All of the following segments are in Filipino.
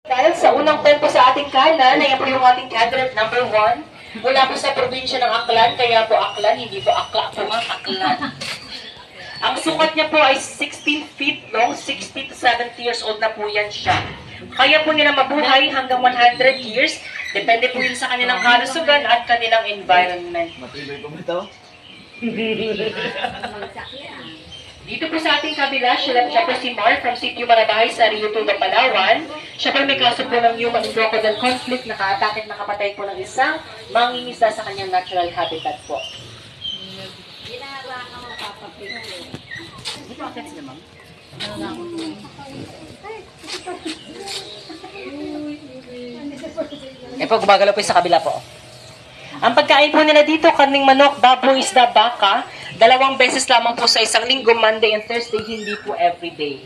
Dahil sa unang pen po sa ating kanan, ayan po yung ating candidate number 1. Mula po sa probinsya ng Aklan, kaya po Aklan, hindi po Akla po ang Aklan. Ang sukat niya po ay 16 feet long, 60 to 70 years old na po yan siya. Kaya po nila mabuhay hanggang 100 years. Depende po yun sa kanilang kalusugan at kanilang environment. Matibay po ito. Dito po sa ating kabila, siya po si Mar from Sitio Marabahay sa Rio Tuba, Palawan. Siya po may kaso po ng human and crocodile conflict, nakaatak at nakapatay po ng isang mangingisda sa kanyang natural habitat po. Po, gumagalaw po sa kabila po. Ang pagkain po nila dito, karning manok, baboy, isda, baka, 2 beses lamang po sa isang linggo, Monday and Thursday, hindi po everyday.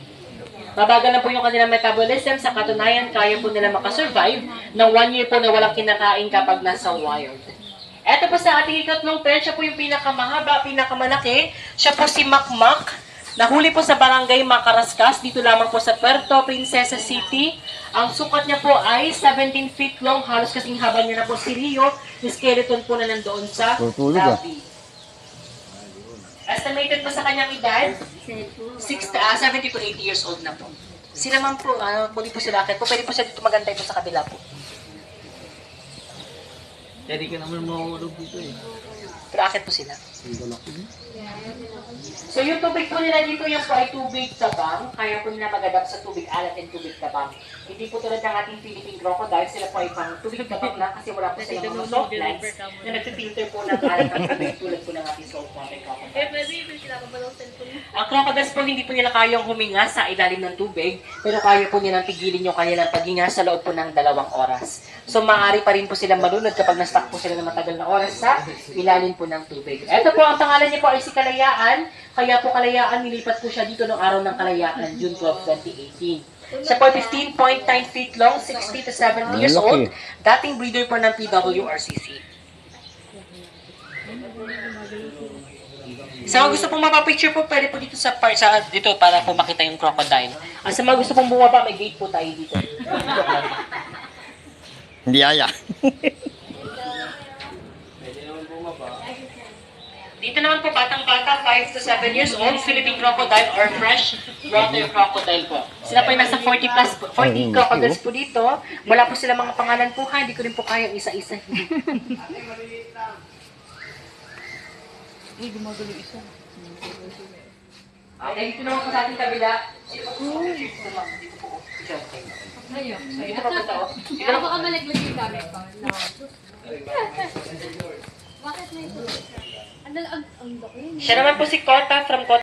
Mabagal na po yung kanilang metabolism, sa katunayan, kaya po nila makasurvive ng 1 year po na walang kinakain kapag nasa wild. Eto po sa ating ikatlong pair, siya po yung pinakamahaba, pinakamalaki, siya po si Makmak. Nahuli po sa barangay Macarascas, dito lamang po sa Puerto Princesa City. Ang sukat niya po ay 17 feet long, halos kasing haba niya na po si Rio. Yung skeleton po na nandoon sa labi. Estimated po sa kanyang edad, 70 to 80 years old na po. Sila man po, muli po sila akit po, pwede po siya dito magantay po sa kabila po. Pwede ka naman mahulog dito eh. Pero akit po sila. So yung tubig po nila dito, yan po ay tubig tabang. Kaya po nila mag-adapt sa tubig alat and tubig tabang. Hindi po tulad ng ating Philippine crocodile, sila po ay pang tubig tabang na kasi wala po silang mga soft lines na nag-filter po ng alat ng tubig tulad po ng ating salt water crocodile. Ang crocodiles po hindi po nila kayang huminga sa ilalim ng tubig, pero kaya po nilang pigilin yung kanilang paghinga sa loob po ng 2 oras. So maaari pa rin po silang malunod kapag na-stuck po sila ng matagal na oras sa ilalim po ng tubig. Ito po, ang pangalan niya po ay si Kalayaan. Kaya po Kalayaan, nilipat po siya dito noong araw ng Kalayaan, June 12, 2018. Siya po 15.9 feet long, 60 to 70 years old. Dating breeder po ng PWRCC. Sa mga gusto pong mapapicture po, pwede po dito sa dito para po makita yung crocodile. At sa mga gusto pong bumaba, may gate po tayo dito. Hindi aya. Dito naman po, batang-bata, 5 to 7 years old, Philippine crocodile or fresh water crocodile po. Sila po yung nasa 40 plus, 40 crocodiles po dito. Wala po sila mga pangalan po ha, hindi ko rin po kayang isa-isa. Okay, dito naman po sa ating kabila. Dito po. Dito po po tao. Baka malaglag yung gamit ko. Bakit na ito? Ang laki. Siya naman po si Kota from Kota.